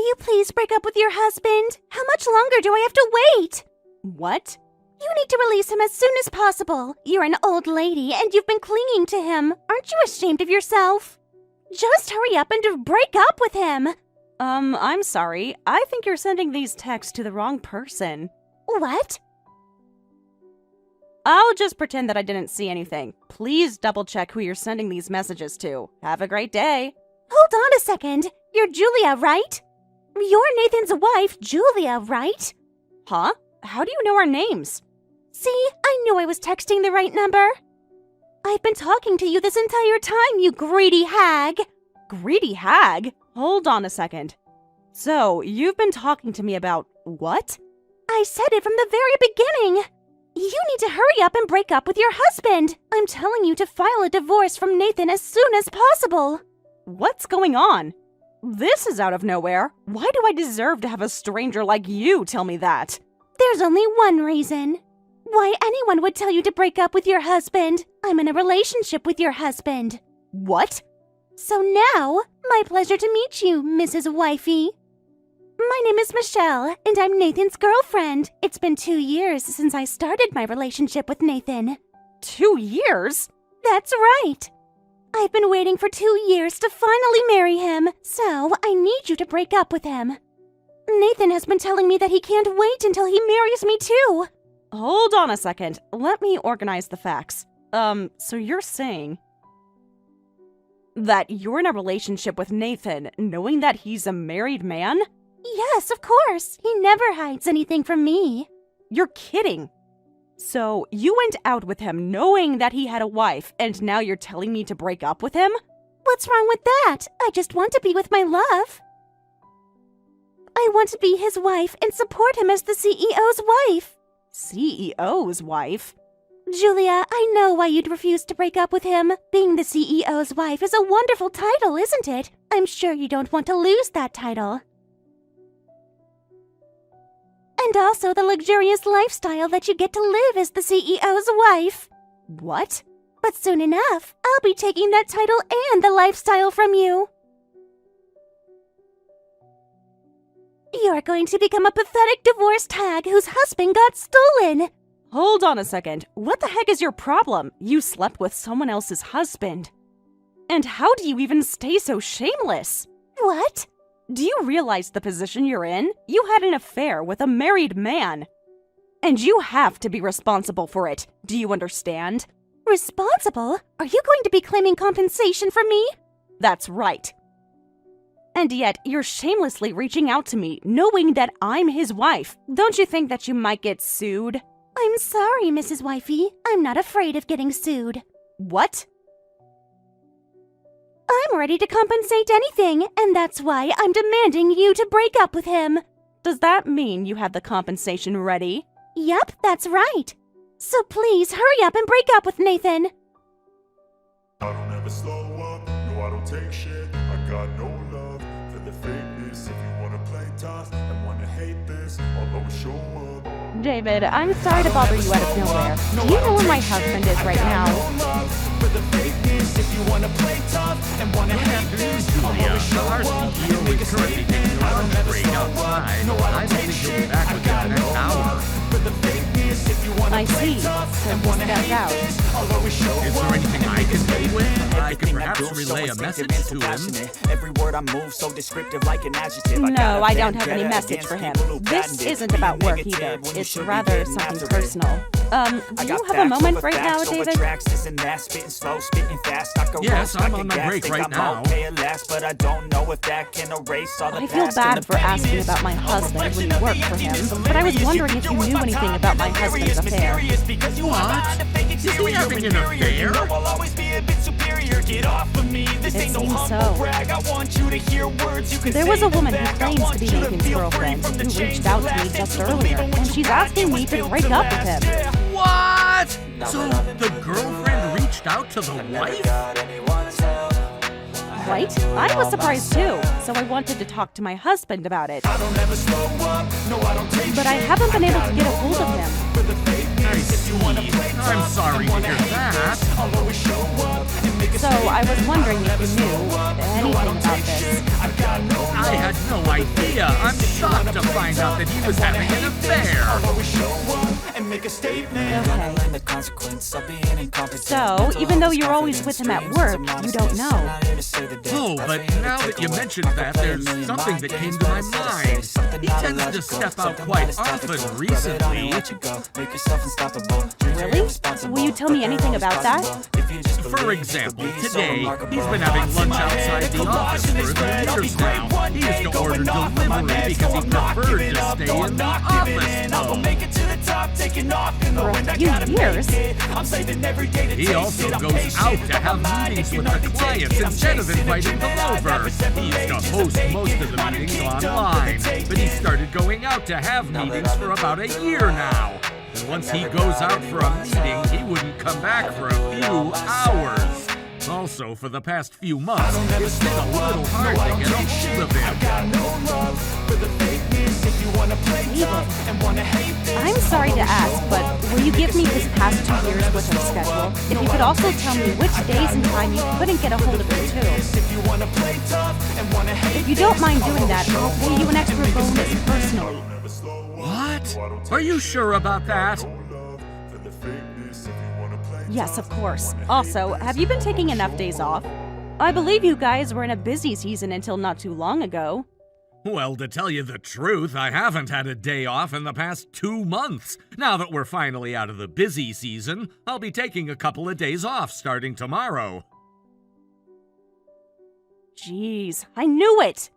you please break up with your husband? How much longer do I have to wait? What? You need to release him as soon as possible. You're an old lady and you've been clinging to him. Aren't you ashamed of yourself? Just hurry up and break up with him. I'm sorry. I think you're sending these texts to the wrong person. What? I'll just pretend that I didn't see anything. Please double check who you're sending these messages to. Have a great day. Hold on a second. You're Julia, right? You're Nathan's wife, Julia, right? Huh? How do you know our names? See, I knew I was texting the right number. I've been talking to you this entire time, you greedy hag. Greedy hag? Hold on a second. So, you've been talking to me about what? I said it from the very beginning. You need to hurry up and break up with your husband. I'm telling you to file a divorce from Nathan as soon as possible. What's going on? This is out of nowhere. Why do I deserve to have a stranger like you tell me that? There's only one reason. Why anyone would tell you to break up with your husband. I'm in a relationship with your husband. What? So now, my pleasure to meet you, Mrs. Wifey. My name is Michelle, and I'm Nathan's girlfriend. It's been 2 years since I started my relationship with Nathan. 2 years? That's right. I've been waiting for 2 years to finally marry him, so I need you to break up with him. Nathan has been telling me that he can't wait until he marries me too. Hold on a second. Let me organize the facts. So you're saying that you're in a relationship with Nathan, knowing that he's a married man? Yes, of course. He never hides anything from me. You're kidding. So you went out with him knowing that he had a wife, and now you're telling me to break up with him? What's wrong with that? I just want to be with my love. I want to be his wife and support him as the CEO's wife. CEO's wife? Julia, I know why you'd refuse to break up with him. Being the CEO's wife is a wonderful title, isn't it? I'm sure you don't want to lose that title. And also the luxurious lifestyle that you get to live as the CEO's wife. What? But soon enough, I'll be taking that title and the lifestyle from you. You're going to become a pathetic divorced hag whose husband got stolen. Hold on a second. What the heck is your problem? You slept with someone else's husband. And how do you even stay so shameless? What? Do you realize the position you're in? You had an affair with a married man. And you have to be responsible for it. Do you understand? Responsible? Are you going to be claiming compensation from me? That's right. And yet, you're shamelessly reaching out to me, knowing that I'm his wife. Don't you think that you might get sued? I'm sorry, Mrs. Wifey. I'm not afraid of getting sued. What? I'm ready to compensate anything, and that's why I'm demanding you to break up with him. Does that mean you have the compensation ready? Yep, that's right. So please hurry up and break up with Nathan. I don't ever slow up, no I don't take shit. I got no love for the fakeness. If you wanna play tough and wanna hate this, I'll always show up. David, I'm sorry to bother you out of nowhere. Do you know where my husband is right now? For the fakeness, if you wanna play tough and wanna hate this, I'll always show up. Make a statement, I don't ever slow up. No, I don't take shit. I got no love for the fakeness. If you wanna I play see. tough So and he wanna stepped hate out. this, I'll always show up. Is there anything I can do with? I can perhaps relay a message to him. Every word I move so descriptive like an adjective. No, I don't have any message for him. This isn't about work either. It's rather something personal. Do you have a moment right now, David? Yes, I'm on my break right now. I feel bad for asking about my husband when you work for him, but I was wondering if you knew anything about my husband's affair. What? Is he having an affair? It seems so. There was a woman who claims to be Nathan's girlfriend who reached out to me just earlier, and she's asking me to break up with him. What? So the girlfriend reached out to the wife? Right? I was surprised too, so I wanted to talk to my husband about it. But I haven't been able to get a hold of him. I see. I'm sorry to hear that. So I was wondering if you knew anything about this. I had no idea. I'm shocked to find out that he was having an affair. So, even though you're always with him at work, you don't know. Oh, but now that you mentioned that, there's something that came to my mind. He tends to step out quite often recently. Really? Will you tell me anything about that? For example, today, he's been having lunch outside the office for a few years now. He used to order delivery because he preferred to stay in the office, though. For a few years? He also goes out to have meetings with the clients instead of inviting them over. He used to host most of the meetings online, but he started going out to have meetings for about a year now. And once he goes out for a meeting, he wouldn't come back for a few hours. Also, for the past few months, it's been a little hard to get a hold of him. I'm sorry to ask, but will you give me his past 2 years worth of schedule? If you could also tell me which days and time you couldn't get a hold of him too. If you don't mind doing that, I'll pay you an extra bonus personally. What? Are you sure about that? Yes, of course. Also, have you been taking enough days off? I believe you guys were in a busy season until not too long ago. Well, to tell you the truth, I haven't had a day off in the past 2 months. Now that we're finally out of the busy season, I'll be taking a couple of days off starting tomorrow. Jeez, I knew it!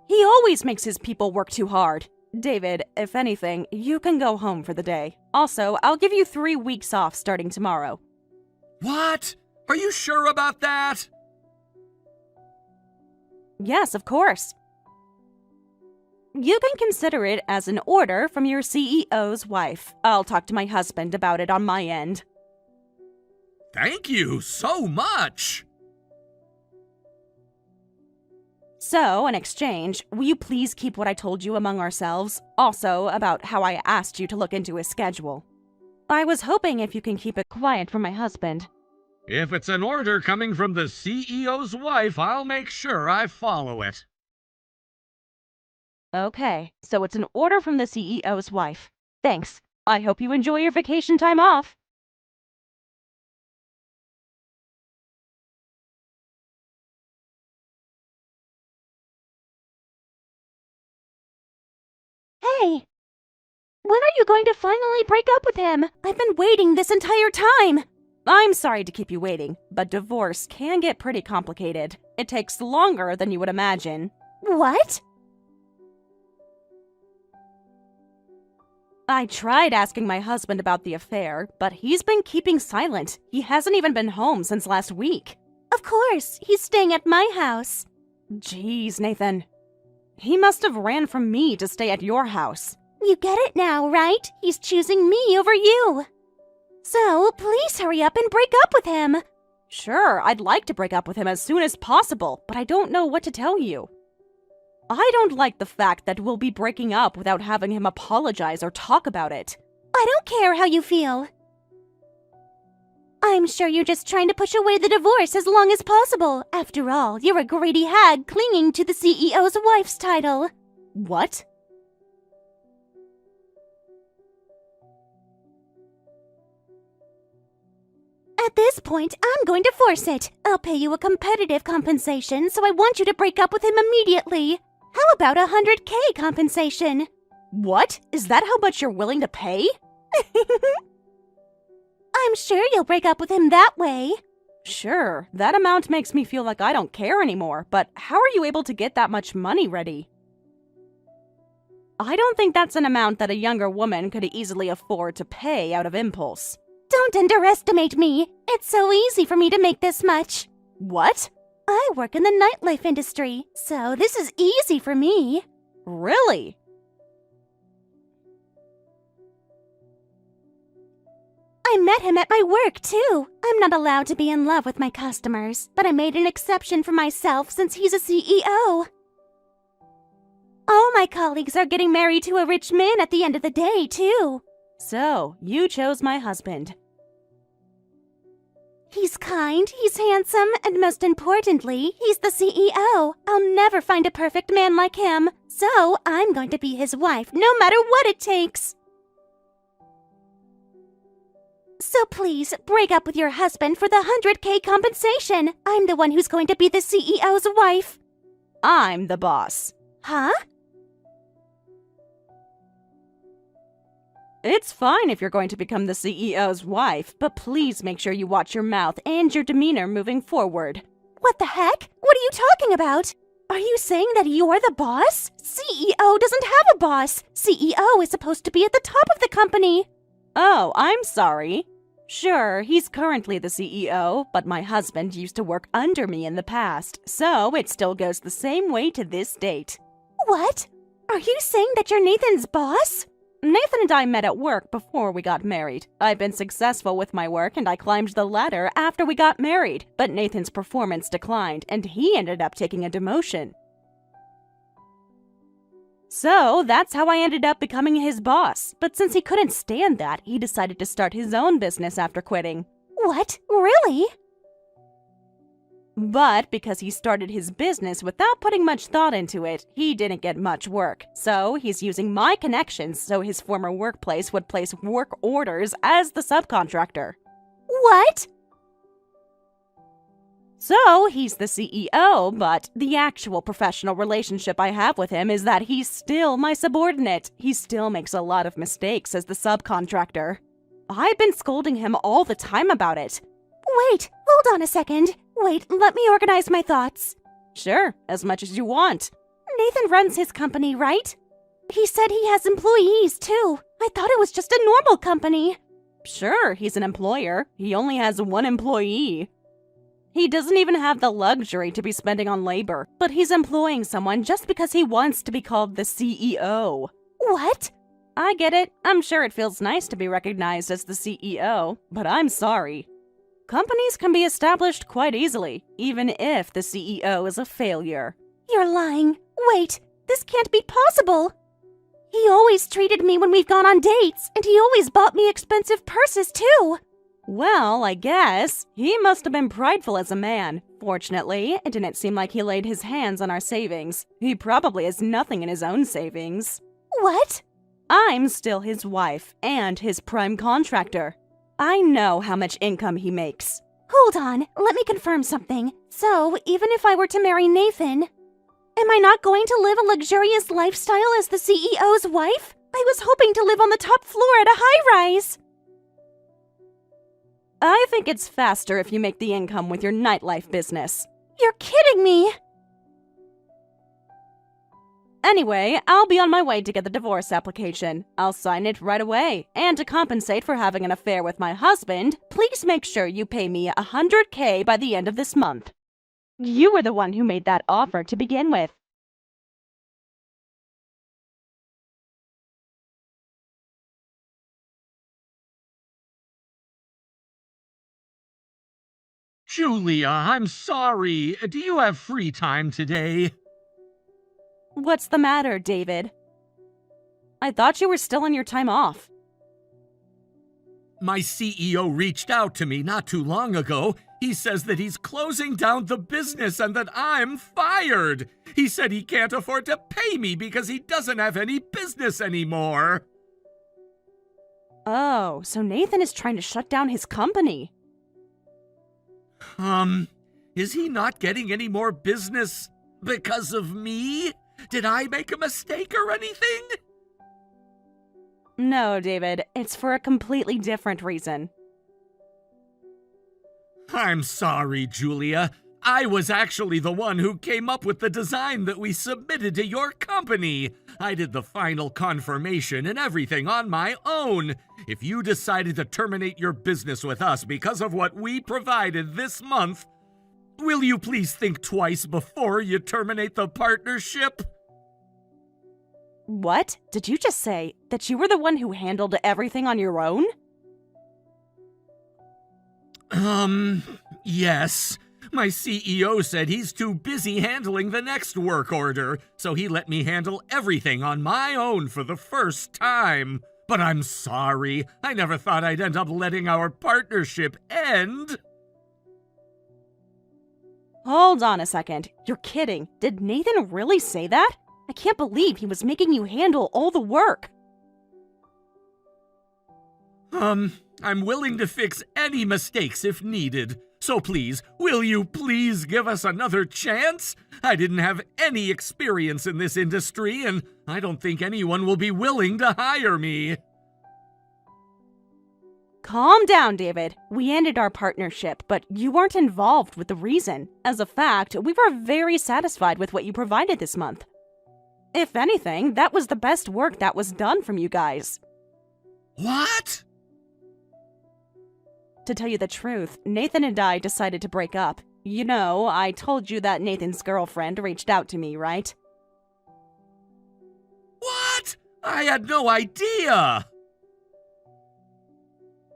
He always makes his people work too hard. David, if anything, you can go home for the day. Also, I'll give you 3 weeks off starting tomorrow. What? Are you sure about that? Yes, of course. You can consider it as an order from your CEO's wife. I'll talk to my husband about it on my end. Thank you so much! So, in exchange, will you please keep what I told you among ourselves? Also, about how I asked you to look into his schedule. I was hoping if you can keep it quiet from my husband. If it's an order coming from the CEO's wife, I'll make sure I follow it. Okay, so it's an order from the CEO's wife. Thanks. I hope you enjoy your vacation time off. Hey! When are you going to finally break up with him? I've been waiting this entire time! I'm sorry to keep you waiting, but divorce can get pretty complicated. It takes longer than you would imagine. What? I tried asking my husband about the affair, but he's been keeping silent. He hasn't even been home since last week. Of course, he's staying at my house. Jeez, Nathan. He must have ran from me to stay at your house. You get it now, right? He's choosing me over you. So, please hurry up and break up with him. Sure, I'd like to break up with him as soon as possible, but I don't know what to tell you. I don't like the fact that we'll be breaking up without having him apologize or talk about it. I don't care how you feel. I'm sure you're just trying to push away the divorce as long as possible. After all, you're a greedy hag clinging to the CEO's wife's title. What? At this point, I'm going to force it. I'll pay you a competitive compensation, so I want you to break up with him immediately. How about 100K compensation? What? Is that how much you're willing to pay? I'm sure you'll break up with him that way. Sure, that amount makes me feel like I don't care anymore, but how are you able to get that much money ready? I don't think that's an amount that a younger woman could easily afford to pay out of impulse. Don't underestimate me. It's so easy for me to make this much. What? I work in the nightlife industry, so this is easy for me. Really? I met him at my work, too. I'm not allowed to be in love with my customers, but I made an exception for myself since he's a CEO. All my colleagues are getting married to a rich man at the end of the day, too. So, you chose my husband. He's kind, he's handsome, and most importantly, he's the CEO. I'll never find a perfect man like him. So, I'm going to be his wife, no matter what it takes. So please, break up with your husband for the 100K compensation. I'm the one who's going to be the CEO's wife. I'm the boss. Huh? It's fine if you're going to become the CEO's wife, but please make sure you watch your mouth and your demeanor moving forward. What the heck? What are you talking about? Are you saying that you're the boss? CEO doesn't have a boss. CEO is supposed to be at the top of the company. Oh, I'm sorry. Sure, he's currently the CEO, but my husband used to work under me in the past, so it still goes the same way to this date. What? Are you saying that you're Nathan's boss? Nathan and I met at work before we got married. I've been successful with my work and I climbed the ladder after we got married, but Nathan's performance declined and he ended up taking a demotion. So that's how I ended up becoming his boss, but since he couldn't stand that, he decided to start his own business after quitting. What? Really? But because he started his business without putting much thought into it, he didn't get much work. So he's using my connections so his former workplace would place work orders as the subcontractor. What? So he's the CEO, but the actual professional relationship I have with him is that he's still my subordinate. He still makes a lot of mistakes as the subcontractor. I've been scolding him all the time about it. Wait, hold on a second. Wait, let me organize my thoughts. Sure, as much as you want. Nathan runs his company, right? He said he has employees, too. I thought it was just a normal company. Sure, he's an employer. He only has one employee. He doesn't even have the luxury to be spending on labor, but he's employing someone just because he wants to be called the CEO. What? I get it. I'm sure it feels nice to be recognized as the CEO, but I'm sorry. Companies can be established quite easily, even if the CEO is a failure. You're lying. Wait, this can't be possible. He always treated me when we've gone on dates, and he always bought me expensive purses, too. Well, I guess. He must have been prideful as a man. Fortunately, it didn't seem like he laid his hands on our savings. He probably has nothing in his own savings. What? I'm still his wife and his prime contractor. I know how much income he makes. Hold on, let me confirm something. So, even if I were to marry Nathan, am I not going to live a luxurious lifestyle as the CEO's wife? I was hoping to live on the top floor at a high-rise. I think it's faster if you make the income with your nightlife business. You're kidding me! Anyway, I'll be on my way to get the divorce application. I'll sign it right away. And to compensate for having an affair with my husband, please make sure you pay me $100K by the end of this month. You were the one who made that offer to begin with. Julia, I'm sorry. Do you have free time today? What's the matter, David? I thought you were still on your time off. My CEO reached out to me not too long ago. He says that he's closing down the business and that I'm fired. He said he can't afford to pay me because he doesn't have any business anymore. Oh, so Nathan is trying to shut down his company. Is he not getting any more business because of me? Did I make a mistake or anything? No, David, it's for a completely different reason. I'm sorry, Julia. I was actually the one who came up with the design that we submitted to your company. I did the final confirmation and everything on my own. If you decided to terminate your business with us because of what we provided this month, will you please think twice before you terminate the partnership? What? Did you just say that you were the one who handled everything on your own? Yes. My CEO said he's too busy handling the next work order, so he let me handle everything on my own for the first time. But I'm sorry. I never thought I'd end up letting our partnership end. Hold on a second. You're kidding. Did Nathan really say that? I can't believe he was making you handle all the work. I'm willing to fix any mistakes if needed. So please, will you please give us another chance? I didn't have any experience in this industry, and I don't think anyone will be willing to hire me. Calm down, David. We ended our partnership, but you weren't involved with the reason. As a fact, we were very satisfied with what you provided this month. If anything, that was the best work that was done from you guys. What? To tell you the truth, Nathan and I decided to break up. You know, I told you that Nathan's girlfriend reached out to me, right? What? I had no idea!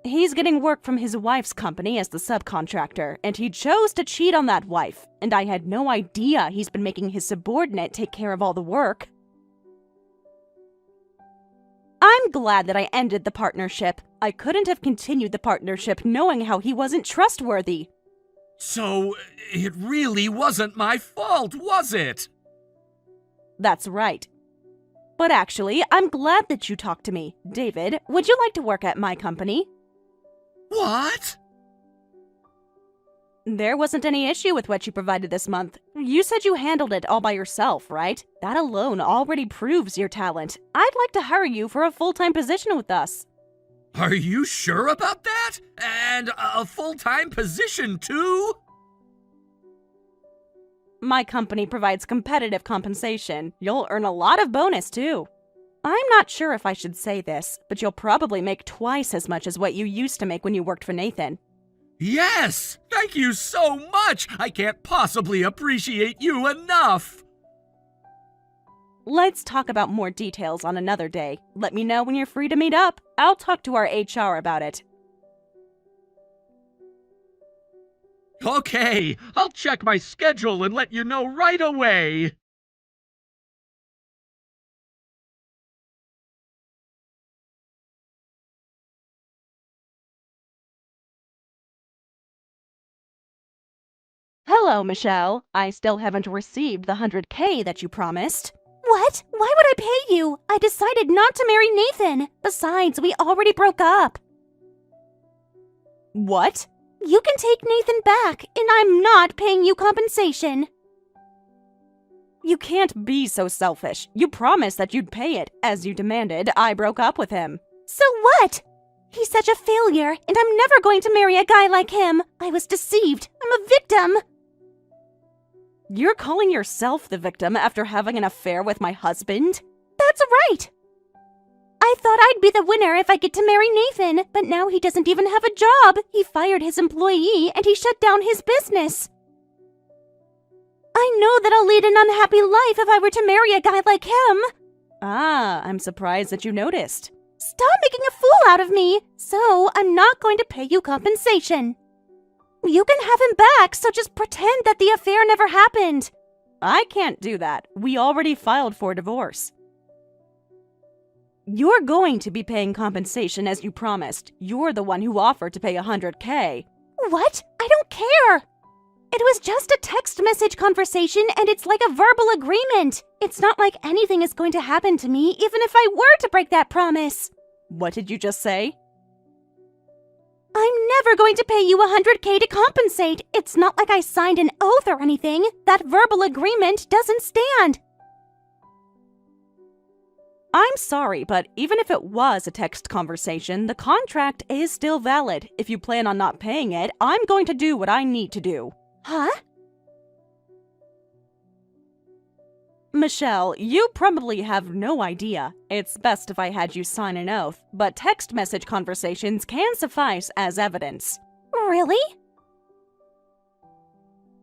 He's getting work from his wife's company as the subcontractor, and he chose to cheat on that wife, and I had no idea he's been making his subordinate take care of all the work. I'm glad that I ended the partnership. I couldn't have continued the partnership knowing how he wasn't trustworthy. So, it really wasn't my fault, was it? That's right. But actually, I'm glad that you talked to me. David, would you like to work at my company? What? There wasn't any issue with what you provided this month. You said you handled it all by yourself, right? That alone already proves your talent. I'd like to hire you for a full-time position with us. Are you sure about that? And a full-time position, too? My company provides competitive compensation. You'll earn a lot of bonus, too. I'm not sure if I should say this, but you'll probably make twice as much as what you used to make when you worked for Nathan. Yes! Thank you so much! I can't possibly appreciate you enough! Let's talk about more details on another day. Let me know when you're free to meet up. I'll talk to our HR about it. Okay, I'll check my schedule and let you know right away. Hello, Michelle. I still haven't received the $100K that you promised. What? Why would I pay you? I decided not to marry Nathan. Besides, we already broke up. What? You can take Nathan back, and I'm not paying you compensation. You can't be so selfish. You promised that you'd pay it. As you demanded, I broke up with him. So what? He's such a failure, and I'm never going to marry a guy like him. I was deceived. I'm a victim. You're calling yourself the victim after having an affair with my husband? That's right. I thought I'd be the winner if I get to marry Nathan, but now he doesn't even have a job. He fired his employee, and he shut down his business. I know that I'll lead an unhappy life if I were to marry a guy like him. Ah, I'm surprised that you noticed. Stop making a fool out of me. So, I'm not going to pay you compensation. You can have him back, so just pretend that the affair never happened. I can't do that. We already filed for divorce. You're going to be paying compensation as you promised. You're the one who offered to pay $100K. What? I don't care. It was just a text message conversation, and it's like a verbal agreement. It's not like anything is going to happen to me, even if I were to break that promise. What did you just say? I'm never going to pay you $100K to compensate. It's not like I signed an oath or anything. That verbal agreement doesn't stand. I'm sorry, but even if it was a text conversation, the contract is still valid. If you plan on not paying it, I'm going to do what I need to do. Huh? Michelle, you probably have no idea. It's best if I had you sign an oath, but text message conversations can suffice as evidence. Really?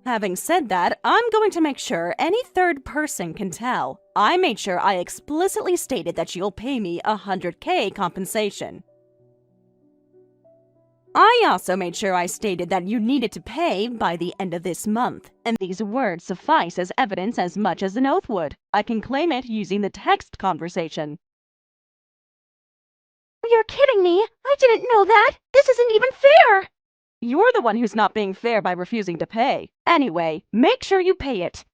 Having said that, I'm going to make sure any third person can tell. I made sure I explicitly stated that you'll pay me $100K compensation. I also made sure I stated that you needed to pay by the end of this month, and these words suffice as evidence as much as an oath would. I can claim it using the text conversation. You're kidding me. I didn't know that. This isn't even fair. You're the one who's not being fair by refusing to pay. Anyway, make sure you pay it.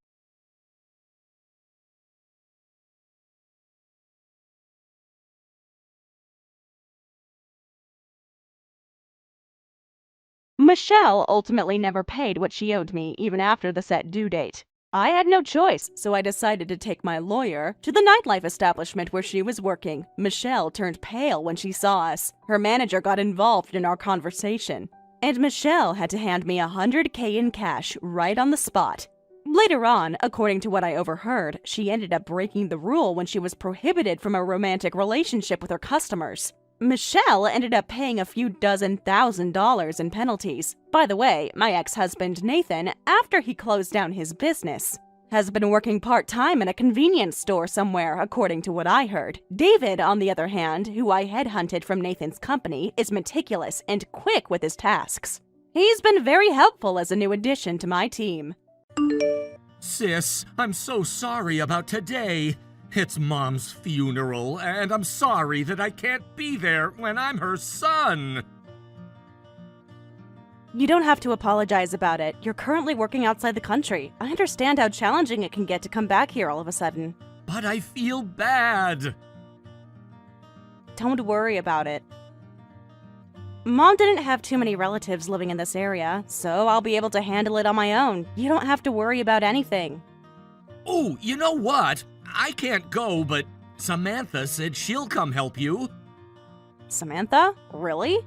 Michelle ultimately never paid what she owed me even after the set due date. I had no choice, so I decided to take my lawyer to the nightlife establishment where she was working. Michelle turned pale when she saw us. Her manager got involved in our conversation, and Michelle had to hand me $100K in cash right on the spot. Later on, according to what I overheard, she ended up breaking the rule when she was prohibited from a romantic relationship with her customers. Michelle ended up paying a few dozen $1,000s in penalties. By the way, my ex-husband Nathan, after he closed down his business, has been working part-time in a convenience store somewhere, according to what I heard. David, on the other hand, who I headhunted from Nathan's company, is meticulous and quick with his tasks. He's been very helpful as a new addition to my team. Sis, I'm so sorry about today. It's Mom's funeral, and I'm sorry that I can't be there when I'm her son. You don't have to apologize about it. You're currently working outside the country. I understand how challenging it can get to come back here all of a sudden. But I feel bad. Don't worry about it. Mom didn't have too many relatives living in this area, so I'll be able to handle it on my own. You don't have to worry about anything. Oh, you know what? I can't go, but Samantha said she'll come help you. Samantha? Really?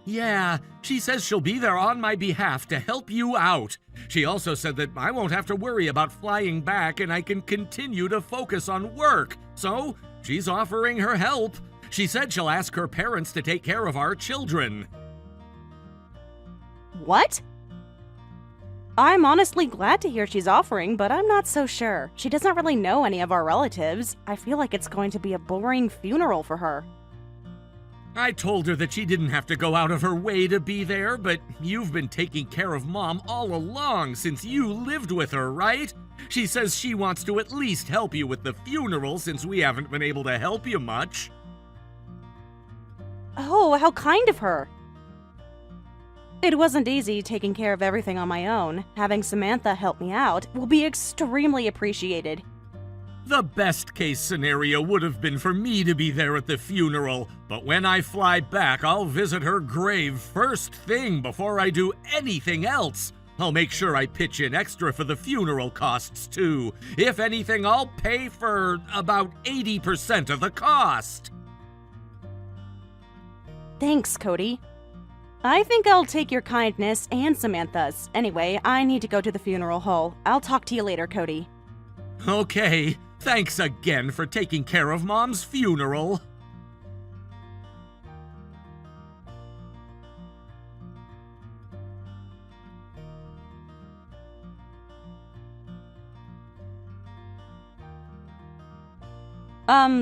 Yeah, she says she'll be there on my behalf to help you out. She also said that I won't have to worry about flying back and I can continue to focus on work. So, she's offering her help. She said she'll ask her parents to take care of our children. What? I'm honestly glad to hear she's offering, but I'm not so sure. She doesn't really know any of our relatives. I feel like it's going to be a boring funeral for her. I told her that she didn't have to go out of her way to be there, but you've been taking care of Mom all along since you lived with her, right? She says she wants to at least help you with the funeral since we haven't been able to help you much. Oh, how kind of her. It wasn't easy taking care of everything on my own. Having Samantha help me out will be extremely appreciated. The best case scenario would have been for me to be there at the funeral, but when I fly back, I'll visit her grave first thing before I do anything else. I'll make sure I pitch in extra for the funeral costs too. If anything, I'll pay for about 80% of the cost. Thanks, Cody. I think I'll take your kindness and Samantha's. Anyway, I need to go to the funeral hall. I'll talk to you later, Cody. Okay, thanks again for taking care of Mom's funeral.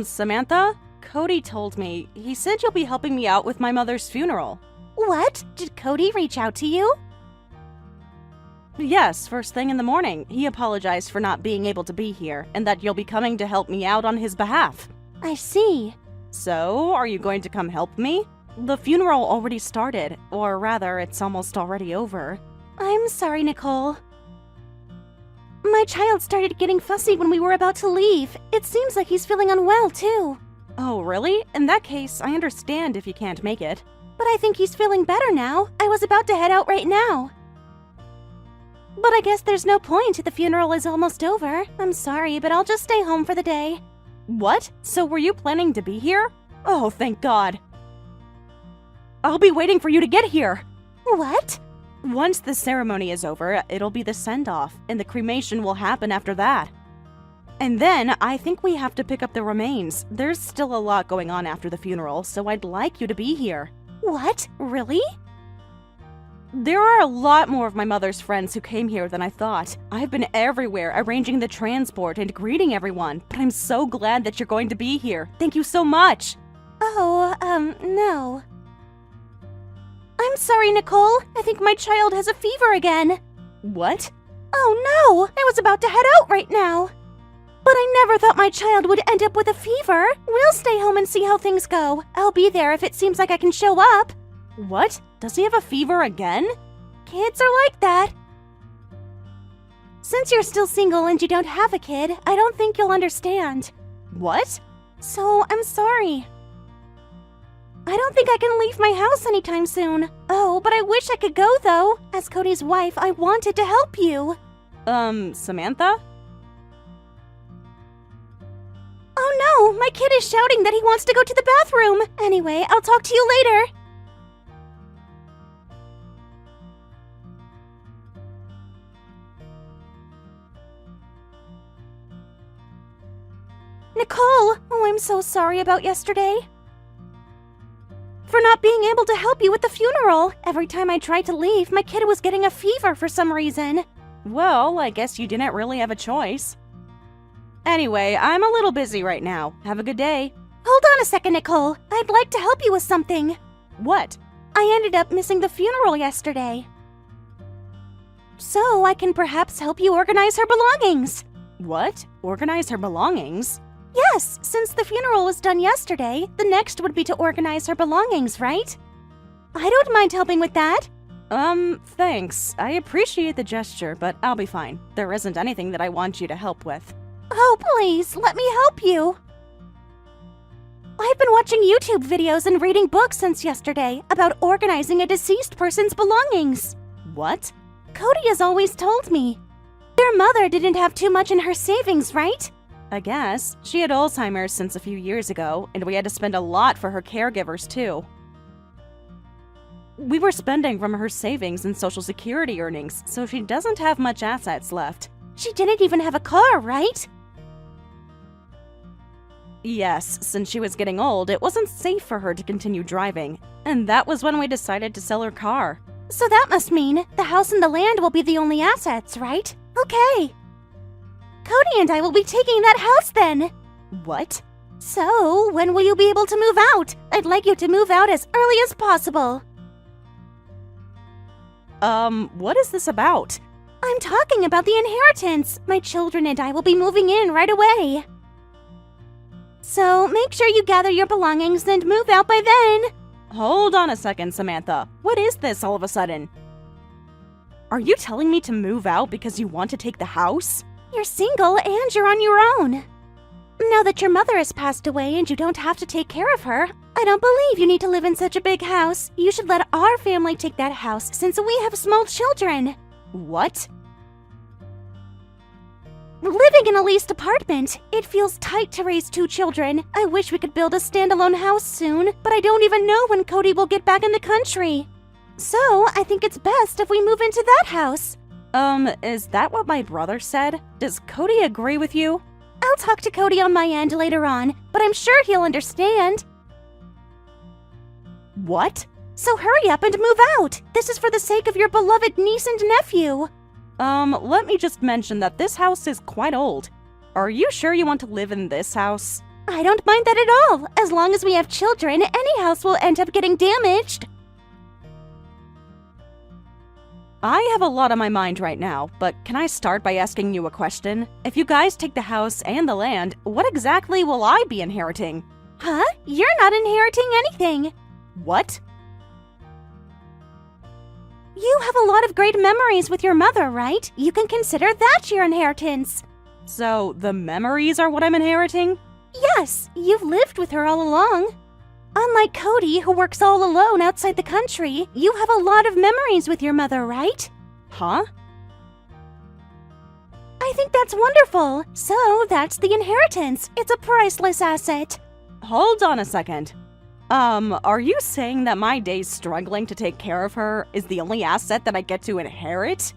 Samantha? Cody told me. He said you'll be helping me out with my mother's funeral. What? Did Cody reach out to you? Yes, first thing in the morning. He apologized for not being able to be here, and that you'll be coming to help me out on his behalf. I see. So, are you going to come help me? The funeral already started, or rather, it's almost already over. I'm sorry, Nicole. My child started getting fussy when we were about to leave. It seems like he's feeling unwell, too. Oh, really? In that case, I understand if you can't make it. But I think he's feeling better now. I was about to head out right now. But I guess there's no point. The funeral is almost over. I'm sorry, but I'll just stay home for the day. What? So were you planning to be here? Oh, thank God. I'll be waiting for you to get here. What? Once the ceremony is over, it'll be the send-off, and the cremation will happen after that. And then, I think we have to pick up the remains. There's still a lot going on after the funeral, so I'd like you to be here. What? Really? There are a lot more of my mother's friends who came here than I thought. I've been everywhere arranging the transport and greeting everyone, but I'm so glad that you're going to be here. Thank you so much. Oh, no. I'm sorry, Nicole. I think my child has a fever again. What? Oh no! I was about to head out right now. But I never thought my child would end up with a fever. We'll stay home and see how things go. I'll be there if it seems like I can show up. What? Does he have a fever again? Kids are like that. Since you're still single and you don't have a kid, I don't think you'll understand. What? So, I'm sorry. I don't think I can leave my house anytime soon. Oh, but I wish I could go though. As Cody's wife, I wanted to help you. Samantha? Oh no, my kid is shouting that he wants to go to the bathroom. Anyway, I'll talk to you later. Nicole! Oh, I'm so sorry about yesterday. For not being able to help you with the funeral. Every time I tried to leave, my kid was getting a fever for some reason. Well, I guess you didn't really have a choice. Anyway, I'm a little busy right now. Have a good day. Hold on a second, Nicole. I'd like to help you with something. What? I ended up missing the funeral yesterday. So I can perhaps help you organize her belongings. What? Organize her belongings? Yes, since the funeral was done yesterday, the next would be to organize her belongings, right? I don't mind helping with that. Thanks. I appreciate the gesture, but I'll be fine. There isn't anything that I want you to help with. Oh, please, let me help you. I've been watching YouTube videos and reading books since yesterday about organizing a deceased person's belongings. What? Cody has always told me. Their mother didn't have too much in her savings, right? I guess. She had Alzheimer's since a few years ago, and we had to spend a lot for her caregivers, too. We were spending from her savings and Social Security earnings, so she doesn't have much assets left. She didn't even have a car, right? Yes, since she was getting old, it wasn't safe for her to continue driving, and that was when we decided to sell her car. So that must mean the house and the land will be the only assets, right? Okay. Cody and I will be taking that house then. What? So, when will you be able to move out? I'd like you to move out as early as possible. What is this about? I'm talking about the inheritance. My children and I will be moving in right away. So, make sure you gather your belongings and move out by then. Hold on a second, Samantha. What is this all of a sudden? Are you telling me to move out because you want to take the house? You're single and you're on your own. Now that your mother has passed away and you don't have to take care of her, I don't believe you need to live in such a big house. You should let our family take that house since we have small children. What? Living in a leased apartment, it feels tight to raise 2 children. I wish we could build a standalone house soon, but I don't even know when Cody will get back in the country. So, I think it's best if we move into that house. Is that what my brother said? Does Cody agree with you? I'll talk to Cody on my end later on, but I'm sure he'll understand. What? So hurry up and move out. This is for the sake of your beloved niece and nephew. Let me just mention that this house is quite old. Are you sure you want to live in this house? I don't mind that at all. As long as we have children, any house will end up getting damaged. I have a lot on my mind right now, but can I start by asking you a question? If you guys take the house and the land, what exactly will I be inheriting? Huh? You're not inheriting anything. What? You have a lot of great memories with your mother, right? You can consider that your inheritance. So, the memories are what I'm inheriting? Yes, you've lived with her all along. Unlike Cody, who works all alone outside the country, you have a lot of memories with your mother, right? Huh? I think that's wonderful. So, that's the inheritance. It's a priceless asset. Hold on a second. Are you saying that my days struggling to take care of her is the only asset that I get to inherit?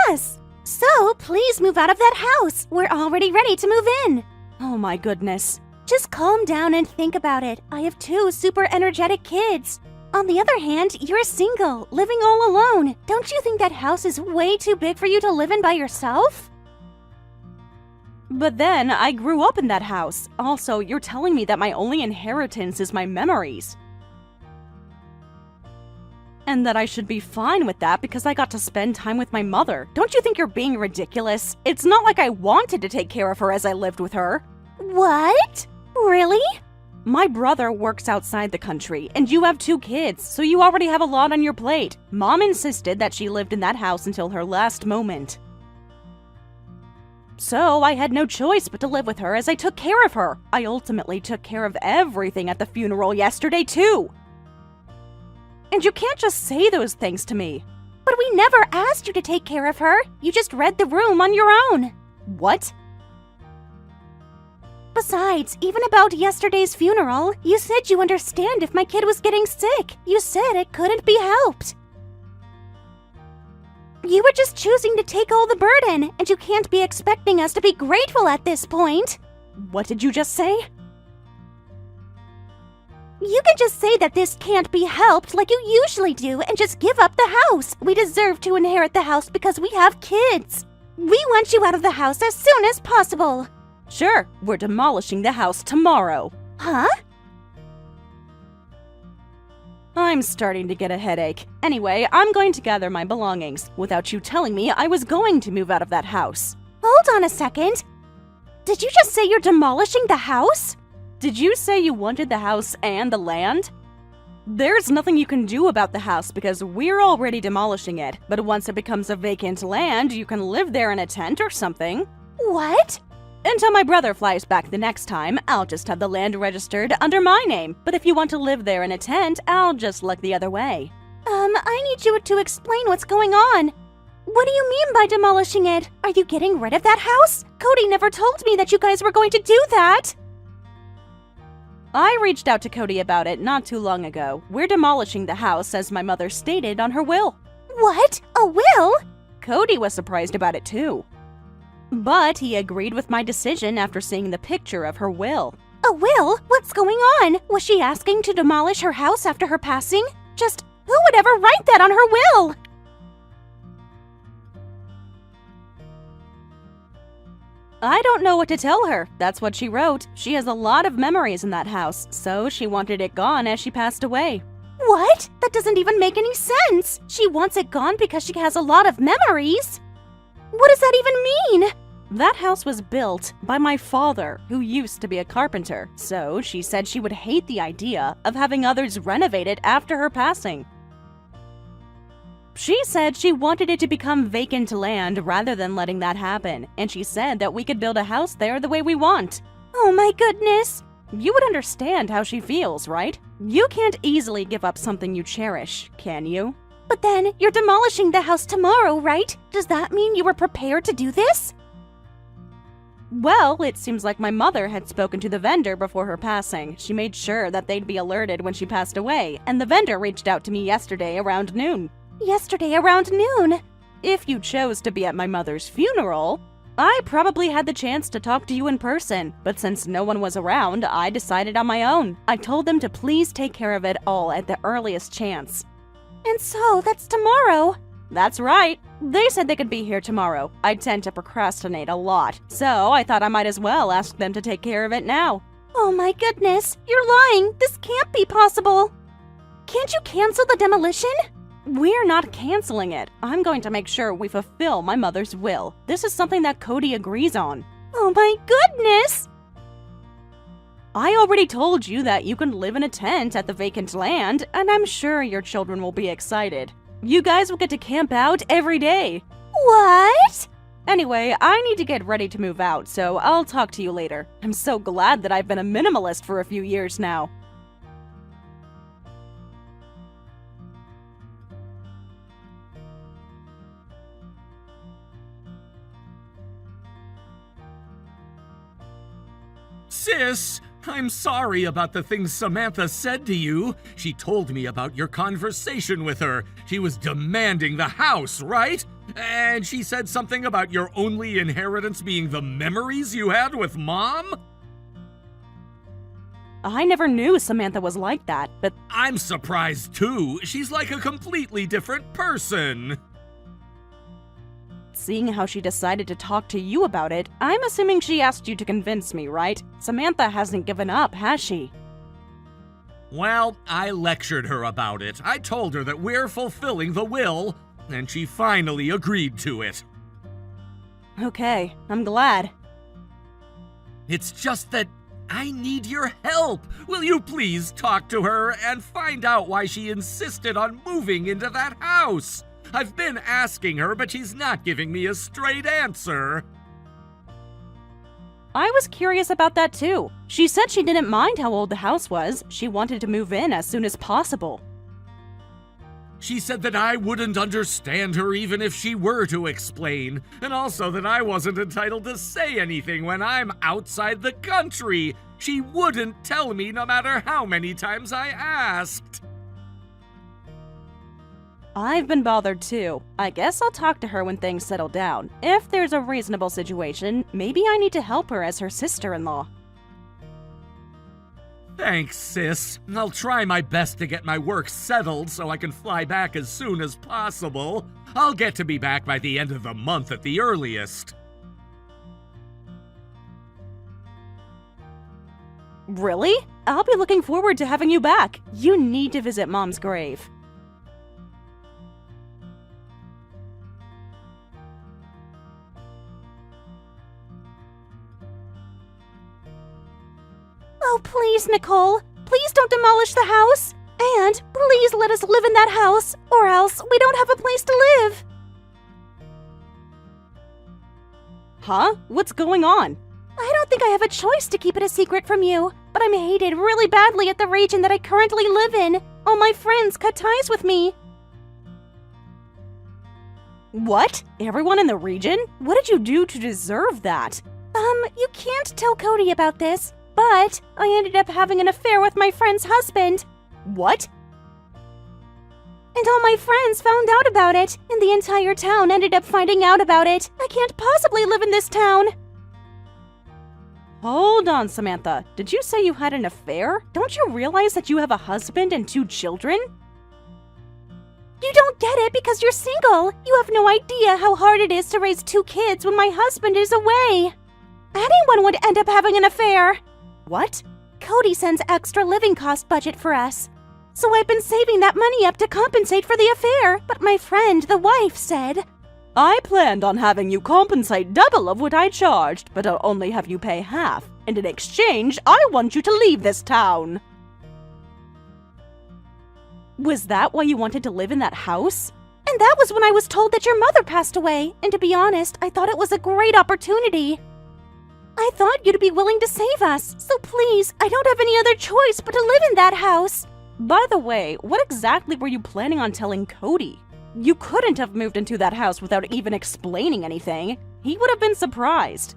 Yes! So, please move out of that house. We're already ready to move in. Oh my goodness. Just calm down and think about it. I have 2 super energetic kids. On the other hand, you're single, living all alone. Don't you think that house is way too big for you to live in by yourself? But then, I grew up in that house. Also, you're telling me that my only inheritance is my memories. And that I should be fine with that because I got to spend time with my mother. Don't you think you're being ridiculous? It's not like I wanted to take care of her as I lived with her. What? Really? My brother works outside the country, and you have 2 kids, so you already have a lot on your plate. Mom insisted that she lived in that house until her last moment. So I had no choice but to live with her as I took care of her. I ultimately took care of everything at the funeral yesterday, too. And you can't just say those things to me. But we never asked you to take care of her. You just read the room on your own. What? Besides, even about yesterday's funeral, you said you understand if my kid was getting sick. You said it couldn't be helped. You were just choosing to take all the burden, and you can't be expecting us to be grateful at this point. What did you just say? You can just say that this can't be helped like you usually do and just give up the house. We deserve to inherit the house because we have kids. We want you out of the house as soon as possible. Sure, we're demolishing the house tomorrow. Huh? I'm starting to get a headache. Anyway, I'm going to gather my belongings without you telling me I was going to move out of that house. Hold on a second. Did you just say you're demolishing the house? Did you say you wanted the house and the land? There's nothing you can do about the house because we're already demolishing it, but once it becomes a vacant land, you can live there in a tent or something. What? Until my brother flies back the next time, I'll just have the land registered under my name. But if you want to live there in a tent, I'll just look the other way. I need you to explain what's going on. What do you mean by demolishing it? Are you getting rid of that house? Cody never told me that you guys were going to do that. I reached out to Cody about it not too long ago. We're demolishing the house as my mother stated on her will. What? A will? Cody was surprised about it too. But he agreed with my decision after seeing the picture of her will. A will? What's going on? Was she asking to demolish her house after her passing? Just who would ever write that on her will? I don't know what to tell her. That's what she wrote. She has a lot of memories in that house, so she wanted it gone as she passed away. What? That doesn't even make any sense. She wants it gone because she has a lot of memories. What does that even mean? That house was built by my father, who used to be a carpenter, so she said she would hate the idea of having others renovate it after her passing. She said she wanted it to become vacant land rather than letting that happen, and she said that we could build a house there the way we want. Oh my goodness! You would understand how she feels, right? You can't easily give up something you cherish, can you? But then, you're demolishing the house tomorrow, right? Does that mean you were prepared to do this? Well, it seems like my mother had spoken to the vendor before her passing. She made sure that they'd be alerted when she passed away, and the vendor reached out to me yesterday around noon. Yesterday around noon? If you chose to be at my mother's funeral, I probably had the chance to talk to you in person, but since no one was around, I decided on my own. I told them to please take care of it all at the earliest chance. And so, that's tomorrow. That's right. They said they could be here tomorrow. I tend to procrastinate a lot, so I thought I might as well ask them to take care of it now. Oh my goodness, you're lying. This can't be possible. Can't you cancel the demolition? We're not canceling it. I'm going to make sure we fulfill my mother's will. This is something that Cody agrees on. Oh my goodness! I already told you that you can live in a tent at the vacant land, and I'm sure your children will be excited. You guys will get to camp out every day. What? Anyway, I need to get ready to move out, so I'll talk to you later. I'm so glad that I've been a minimalist for a few years now. Sis, I'm sorry about the things Samantha said to you. She told me about your conversation with her. She was demanding the house, right? And she said something about your only inheritance being the memories you had with Mom? I never knew Samantha was like that, but I'm surprised too. She's like a completely different person. seeing how she decided to talk to you about it, I'm assuming she asked you to convince me, right? Samantha hasn't given up, has she? Well, I lectured her about it. I told her that we're fulfilling the will, and she finally agreed to it. Okay, I'm glad. It's just that I need your help. Will you please talk to her and find out why she insisted on moving into that house? I've been asking her, but she's not giving me a straight answer. I was curious about that too. She said she didn't mind how old the house was. She wanted to move in as soon as possible. She said that I wouldn't understand her even if she were to explain, and also that I wasn't entitled to say anything when I'm outside the country. She wouldn't tell me no matter how many times I asked. I've been bothered too. I guess I'll talk to her when things settle down. If there's a reasonable situation, maybe I need to help her as her sister-in-law. Thanks, sis. I'll try my best to get my work settled so I can fly back as soon as possible. I'll get to be back by the end of the month at the earliest. Really? I'll be looking forward to having you back. You need to visit Mom's grave. Oh, please, Nicole. Please don't demolish the house. And please let us live in that house, or else we don't have a place to live. Huh? What's going on? I don't think I have a choice to keep it a secret from you, but I'm hated really badly at the region that I currently live in. All my friends cut ties with me. What? Everyone in the region? What did you do to deserve that? You can't tell Cody about this, but I ended up having an affair with my friend's husband. What? And all my friends found out about it, and the entire town ended up finding out about it. I can't possibly live in this town. Hold on, Samantha. Did you say you had an affair? Don't you realize that you have a husband and 2 children? You don't get it because you're single. You have no idea how hard it is to raise 2 kids when my husband is away. Anyone would end up having an affair. What? Cody sends extra living cost budget for us. So I've been saving that money up to compensate for the affair, but my friend, the wife, said, I planned on having you compensate double of what I charged, but I'll only have you pay half. And in exchange, I want you to leave this town. Was that why you wanted to live in that house? And that was when I was told that your mother passed away. And to be honest, I thought it was a great opportunity. I thought you'd be willing to save us, so please, I don't have any other choice but to live in that house. By the way, what exactly were you planning on telling Cody? You couldn't have moved into that house without even explaining anything. He would have been surprised.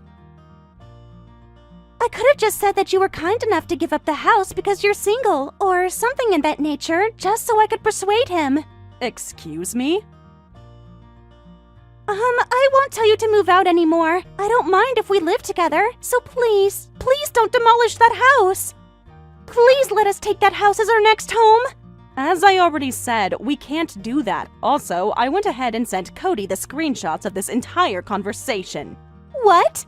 I could have just said that you were kind enough to give up the house because you're single, or something in that nature, just so I could persuade him. Excuse me? I won't tell you to move out anymore. I don't mind if we live together, so please, please don't demolish that house. Please let us take that house as our next home. As I already said, we can't do that. Also, I went ahead and sent Cody the screenshots of this entire conversation. What?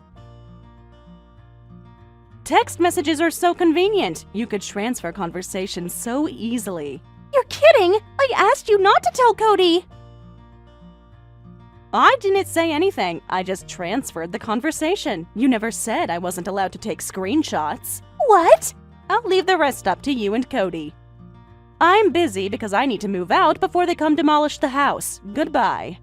Text messages are so convenient. You could transfer conversations so easily. You're kidding! I asked you not to tell Cody! I didn't say anything. I just transferred the conversation. You never said I wasn't allowed to take screenshots. What? I'll leave the rest up to you and Cody. I'm busy because I need to move out before they come demolish the house. Goodbye.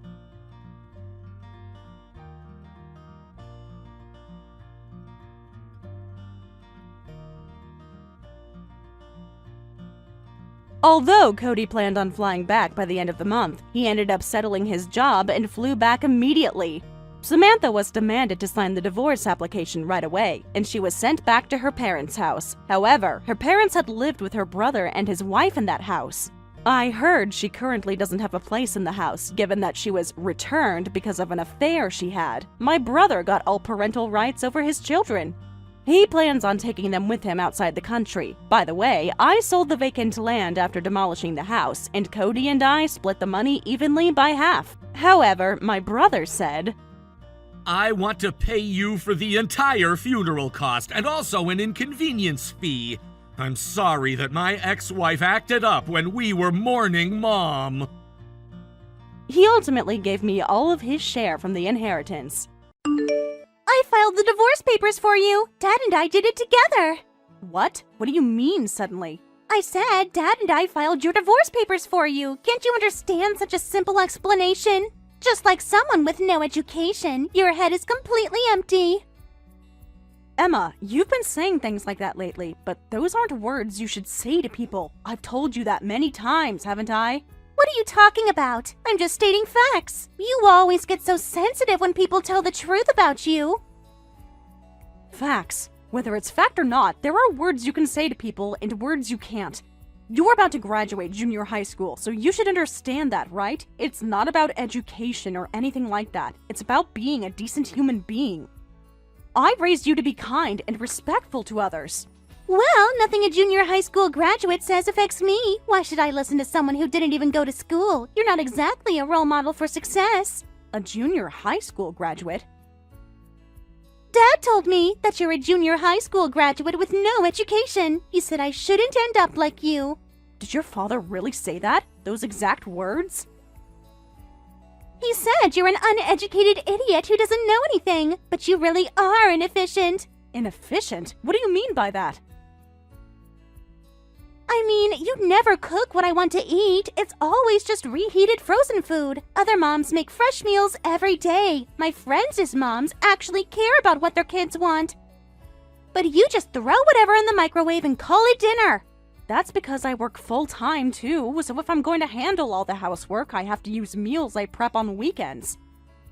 Although Cody planned on flying back by the end of the month, he ended up settling his job and flew back immediately. Samantha was demanded to sign the divorce application right away, and she was sent back to her parents' house. However, her parents had lived with her brother and his wife in that house. I heard she currently doesn't have a place in the house, given that she was returned because of an affair she had. My brother got all parental rights over his children. He plans on taking them with him outside the country. By the way, I sold the vacant land after demolishing the house, and Cody and I split the money evenly by half. However, my brother said, I want to pay you for the entire funeral cost and also an inconvenience fee. I'm sorry that my ex-wife acted up when we were mourning Mom. He ultimately gave me all of his share from the inheritance. I filed the divorce papers for you. Dad and I did it together. What? What do you mean, suddenly? I said Dad and I filed your divorce papers for you. Can't you understand such a simple explanation? Just like someone with no education, your head is completely empty. Emma, you've been saying things like that lately, but those aren't words you should say to people. I've told you that many times, haven't I? What are you talking about? I'm just stating facts. You always get so sensitive when people tell the truth about you. Facts. Whether it's fact or not, there are words you can say to people and words you can't. You're about to graduate junior high school, so you should understand that, right? It's not about education or anything like that. It's about being a decent human being. I raised you to be kind and respectful to others. Well, nothing a junior high school graduate says affects me. Why should I listen to someone who didn't even go to school? You're not exactly a role model for success. A junior high school graduate? Dad told me that you're a junior high school graduate with no education. He said I shouldn't end up like you. Did your father really say that? Those exact words? He said you're an uneducated idiot who doesn't know anything, but you really are inefficient. Inefficient? What do you mean by that? I mean, you never cook what I want to eat. It's always just reheated frozen food. Other moms make fresh meals every day. My friends' moms actually care about what their kids want. But you just throw whatever in the microwave and call it dinner. That's because I work full-time too, so if I'm going to handle all the housework, I have to use meals I prep on weekends.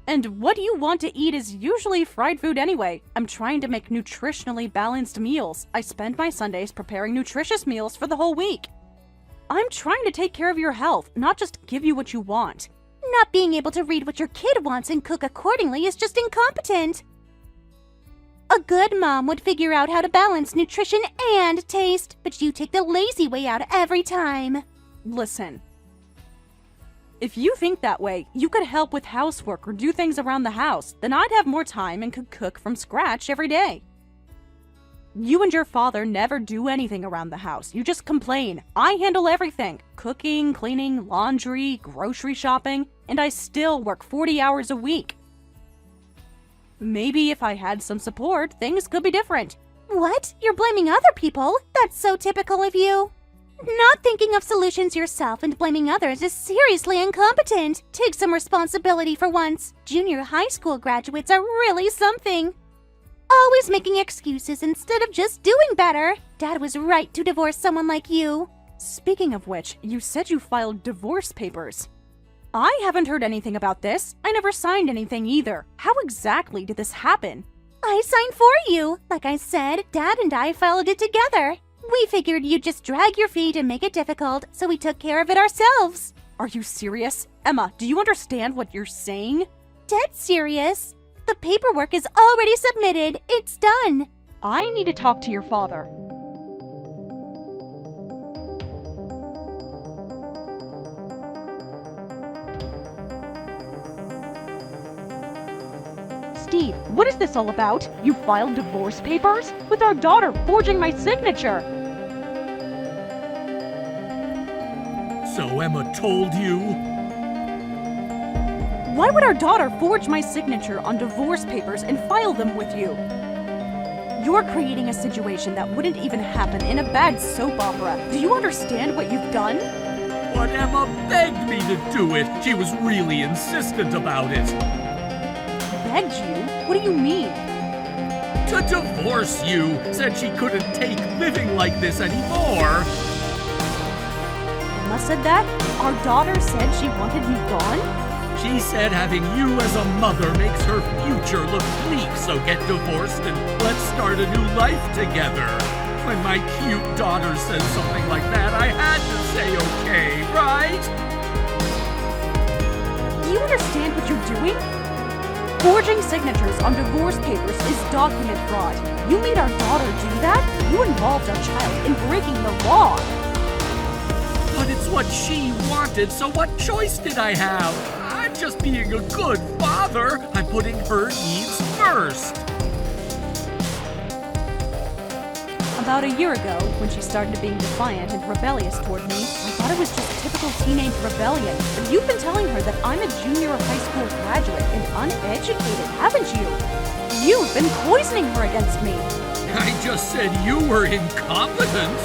And what you want to eat is usually fried food anyway. I'm trying to make nutritionally balanced meals. I spend my Sundays preparing nutritious meals for the whole week. I'm trying to take care of your health, not just give you what you want. Not being able to read what your kid wants and cook accordingly is just incompetent. A good mom would figure out how to balance nutrition and taste, but you take the lazy way out every time. Listen. If you think that way, you could help with housework or do things around the house, then I'd have more time and could cook from scratch every day. You and your father never do anything around the house. You just complain. I handle everything. Cooking, cleaning, laundry, grocery shopping, and I still work 40 hours a week. Maybe if I had some support, things could be different. What? You're blaming other people? That's so typical of you. Not thinking of solutions yourself and blaming others is seriously incompetent. Take some responsibility for once. Junior high school graduates are really something. Always making excuses instead of just doing better. Dad was right to divorce someone like you. Speaking of which, you said you filed divorce papers. I haven't heard anything about this. I never signed anything either. How exactly did this happen? I signed for you. Like I said, Dad and I filed it together. We figured you'd just drag your feet and make it difficult, so we took care of it ourselves. Are you serious? Emma, do you understand what you're saying? Dead serious. The paperwork is already submitted. It's done. I need to talk to your father. Steve, what is this all about? You filed divorce papers? With our daughter forging my signature! So Emma told you? Why would our daughter forge my signature on divorce papers and file them with you? You're creating a situation that wouldn't even happen in a bad soap opera. Do you understand what you've done? But Emma begged me to do it. She was really insistent about it. Begged you? What do you mean? To divorce you. Said she couldn't take living like this anymore. Emma said that? Our daughter said she wanted me gone? She said having you as a mother makes her future look bleak, so get divorced and let's start a new life together. When my cute daughter says something like that, I had to say okay, right? Do you understand what you're doing? Forging signatures on divorce papers is document fraud. You made our daughter do that? You involved our child in breaking the law. But it's what she wanted, so what choice did I have? I'm just being a good father. I'm putting her needs first. About a year ago, when she started being defiant and rebellious toward me, I thought it was just typical teenage rebellion. But you've been telling her that I'm a junior high school graduate and uneducated, haven't you? You've been poisoning her against me. I just said you were incompetent.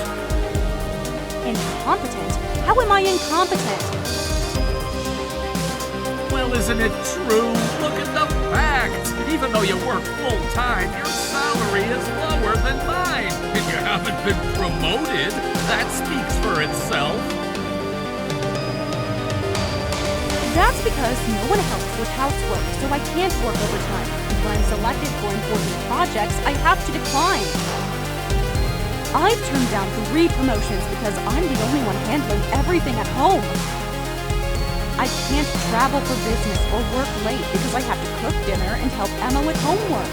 Incompetent? How am I incompetent? Well, isn't it true? Look at the facts. Even though you work full-time, your salary is lower than mine. And you haven't been promoted. That speaks for itself. That's because no one helps with housework, so I can't work overtime. And when I'm selected for important projects, I have to decline. I've turned down 3 promotions because I'm the only one handling everything at home. I can't travel for business or work late because I have to cook dinner and help Emma with homework.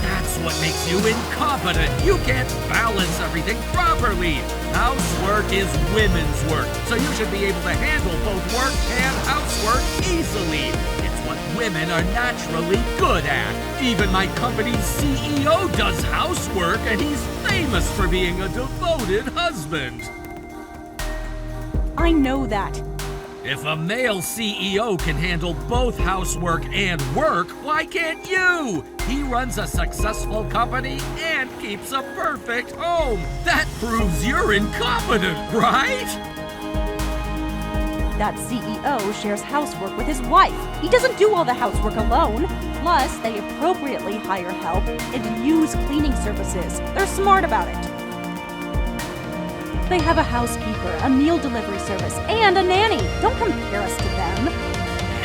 That's what makes you incompetent. You can't balance everything properly. Housework is women's work, so you should be able to handle both work and housework easily. It's what women are naturally good at. Even my company's CEO does housework, and he's famous for being a devoted husband. I know that. If a male CEO can handle both housework and work, why can't you? He runs a successful company and keeps a perfect home. That proves you're incompetent, right? That CEO shares housework with his wife. He doesn't do all the housework alone. Plus, they appropriately hire help and use cleaning services. They're smart about it. They have a housekeeper, a meal delivery service, and a nanny. Don't compare us to them.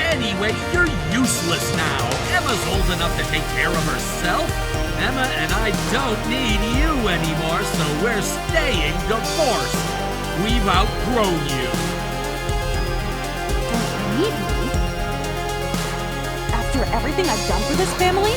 Anyway, you're useless now. Emma's old enough to take care of herself. Emma and I don't need you anymore, so we're staying divorced. We've outgrown you. Don't need me? After everything I've done for this family?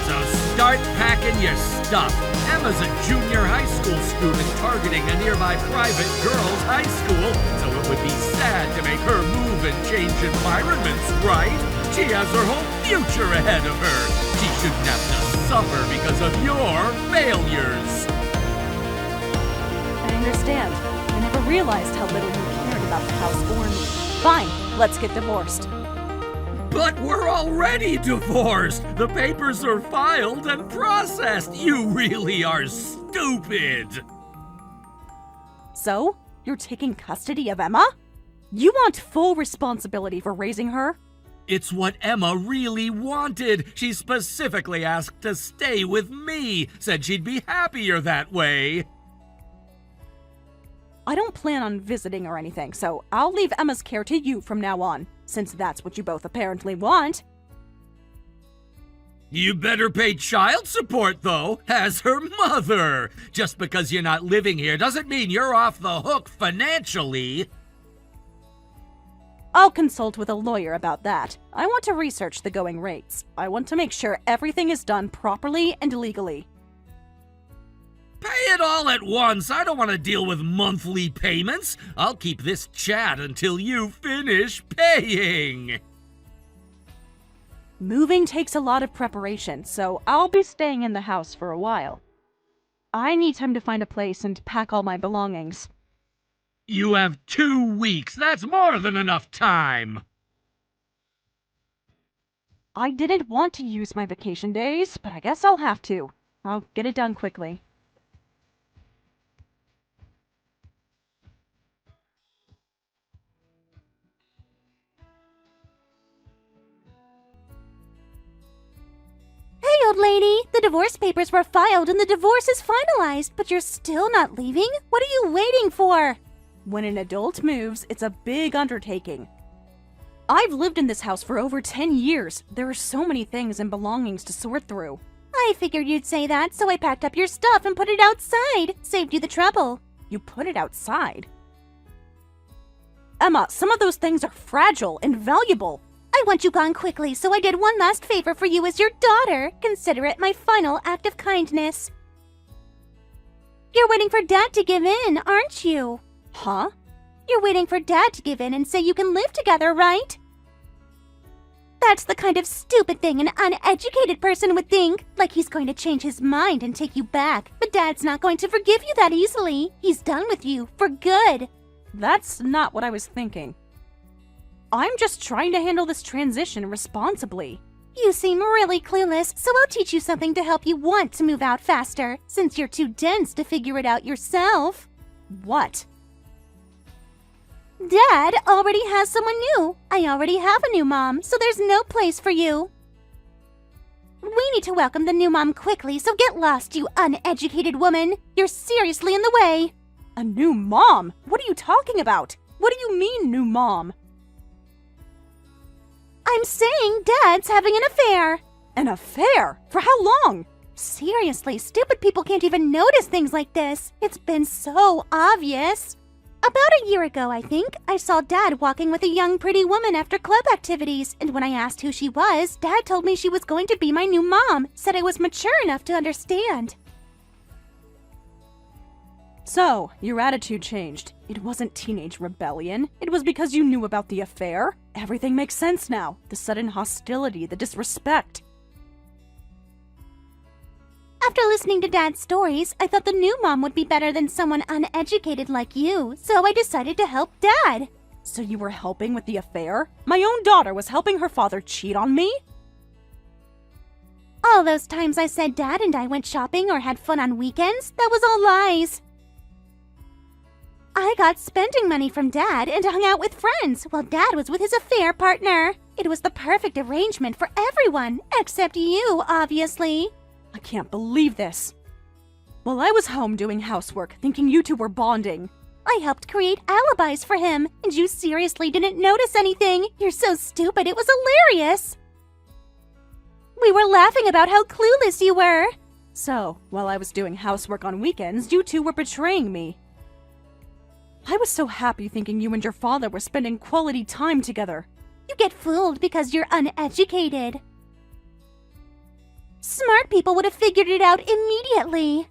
So start packing your stuff. Emma's a junior high school student targeting a nearby private girls' high school, so it would be sad to make her move and change environments, right? She has her whole future ahead of her. She shouldn't have to suffer because of your failures. I understand. I never realized how little you cared about the house or me. Fine, let's get divorced. But we're already divorced! The papers are filed and processed! You really are stupid! So, you're taking custody of Emma? You want full responsibility for raising her? It's what Emma really wanted. She specifically asked to stay with me, said she'd be happier that way. I don't plan on visiting or anything, so I'll leave Emma's care to you from now on, since that's what you both apparently want. You better pay child support, though, as her mother. Just because you're not living here doesn't mean you're off the hook financially. I'll consult with a lawyer about that. I want to research the going rates. I want to make sure everything is done properly and legally. Pay it all at once. I don't want to deal with monthly payments. I'll keep this chat until you finish paying. Moving takes a lot of preparation, so I'll be staying in the house for a while. I need time to find a place and pack all my belongings. You have 2 weeks. That's more than enough time. I didn't want to use my vacation days, but I guess I'll have to. I'll get it done quickly. Hey, old lady! The divorce papers were filed and the divorce is finalized, but you're still not leaving? What are you waiting for? When an adult moves, it's a big undertaking. I've lived in this house for over 10 years. There are so many things and belongings to sort through. I figured you'd say that, so I packed up your stuff and put it outside. Saved you the trouble. You put it outside? Emma, some of those things are fragile and valuable. I want you gone quickly, so I did one last favor for you as your daughter. Consider it my final act of kindness. You're waiting for Dad to give in, aren't you? Huh? You're waiting for Dad to give in and say you can live together, right? That's the kind of stupid thing an uneducated person would think. Like he's going to change his mind and take you back. But Dad's not going to forgive you that easily. He's done with you, for good. That's not what I was thinking. I'm just trying to handle this transition responsibly. You seem really clueless, so I'll teach you something to help you want to move out faster, since you're too dense to figure it out yourself. What? Dad already has someone new. I already have a new mom, so there's no place for you. We need to welcome the new mom quickly, so get lost, you uneducated woman. You're seriously in the way. A new mom? What are you talking about? What do you mean, new mom? I'm saying Dad's having an affair. An affair? For how long? Seriously, stupid people can't even notice things like this. It's been so obvious. About a year ago, I think, I saw Dad walking with a young pretty woman after club activities, and when I asked who she was, Dad told me she was going to be my new mom, said I was mature enough to understand. So, your attitude changed. It wasn't teenage rebellion. It was because you knew about the affair. Everything makes sense now. The sudden hostility, the disrespect. After listening to Dad's stories, I thought the new mom would be better than someone uneducated like you, so I decided to help Dad. So you were helping with the affair? My own daughter was helping her father cheat on me? All those times I said Dad and I went shopping or had fun on weekends, that was all lies. I got spending money from Dad and hung out with friends while Dad was with his affair partner. It was the perfect arrangement for everyone, except you, obviously. I can't believe this. While I was home doing housework, thinking you two were bonding, I helped create alibis for him, and you seriously didn't notice anything. You're so stupid, it was hilarious. We were laughing about how clueless you were. So, while I was doing housework on weekends, you two were betraying me. I was so happy thinking you and your father were spending quality time together. You get fooled because you're uneducated. Smart people would have figured it out immediately.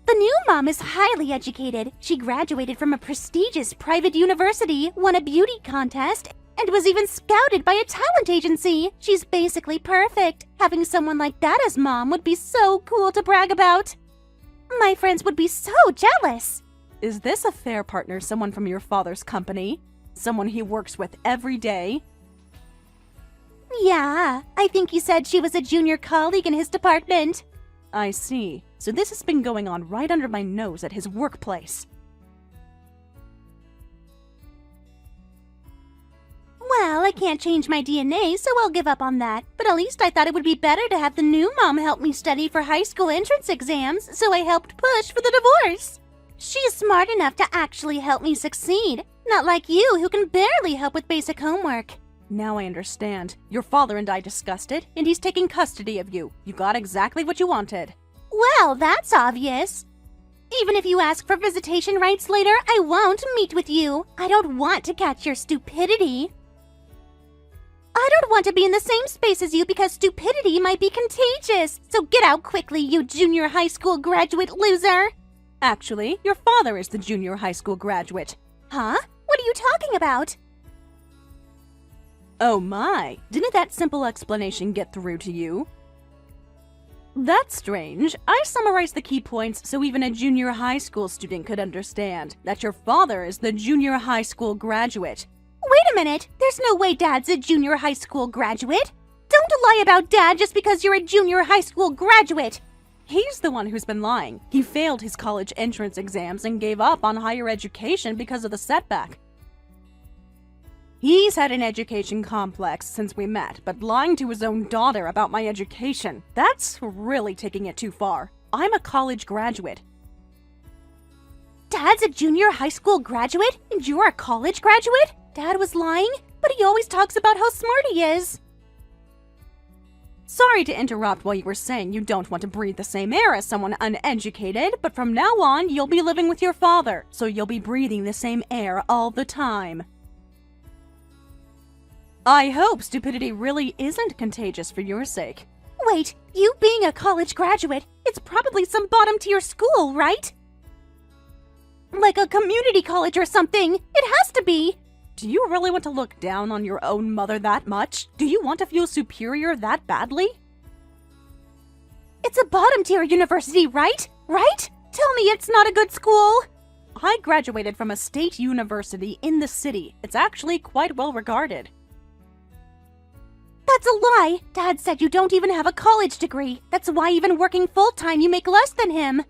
The new mom is highly educated. She graduated from a prestigious private university, won a beauty contest, and was even scouted by a talent agency. She's basically perfect. Having someone like that as mom would be so cool to brag about. My friends would be so jealous. Is this affair partner someone from your father's company? Someone he works with every day? Yeah, I think he said she was a junior colleague in his department. I see. So this has been going on right under my nose at his workplace. Well, I can't change my DNA, so I'll give up on that. But at least I thought it would be better to have the new mom help me study for high school entrance exams, so I helped push for the divorce. She's smart enough to actually help me succeed, not like you who can barely help with basic homework. Now I understand. Your father and I discussed it, and he's taking custody of you. You got exactly what you wanted. Well, that's obvious. Even if you ask for visitation rights later, I won't meet with you. I don't want to catch your stupidity. I don't want to be in the same space as you because stupidity might be contagious. So get out quickly, you junior high school graduate loser. Actually, your father is the junior high school graduate. Huh? What are you talking about? Oh my, didn't that simple explanation get through to you? That's strange. I summarized the key points so even a junior high school student could understand that your father is the junior high school graduate. Wait a minute, there's no way Dad's a junior high school graduate. Don't lie about Dad just because you're a junior high school graduate. He's the one who's been lying. He failed his college entrance exams and gave up on higher education because of the setback. He's had an education complex since we met, but lying to his own daughter about my education, that's really taking it too far. I'm a college graduate. Dad's a junior high school graduate and you're a college graduate? Dad was lying, but he always talks about how smart he is. Sorry to interrupt while you were saying you don't want to breathe the same air as someone uneducated, but from now on, you'll be living with your father, so you'll be breathing the same air all the time. I hope stupidity really isn't contagious for your sake. Wait, you being a college graduate, it's probably some bottom-tier school, right? Like a community college or something. It has to be. Do you really want to look down on your own mother that much? Do you want to feel superior that badly? It's a bottom-tier university, right? Right? Tell me it's not a good school. I graduated from a state university in the city. It's actually quite well regarded. That's a lie! Dad said you don't even have a college degree. That's why even working full-time you make less than him.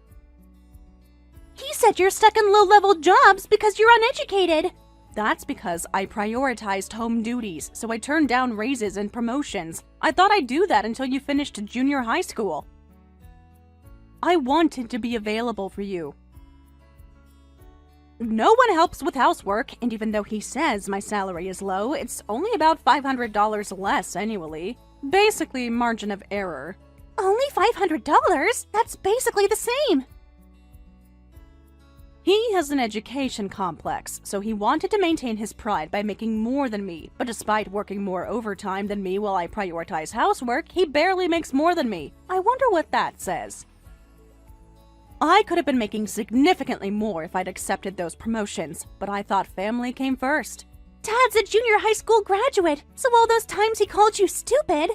He said you're stuck in low-level jobs because you're uneducated. That's because I prioritized home duties, so I turned down raises and promotions. I thought I'd do that until you finished junior high school. I wanted to be available for you. No one helps with housework, and even though he says my salary is low, it's only about $500 less annually. Basically, margin of error. Only $500? That's basically the same. He has an education complex, so he wanted to maintain his pride by making more than me. But despite working more overtime than me while I prioritize housework, he barely makes more than me. I wonder what that says. I could have been making significantly more if I'd accepted those promotions, but I thought family came first. Dad's a junior high school graduate, so all those times he called you stupid.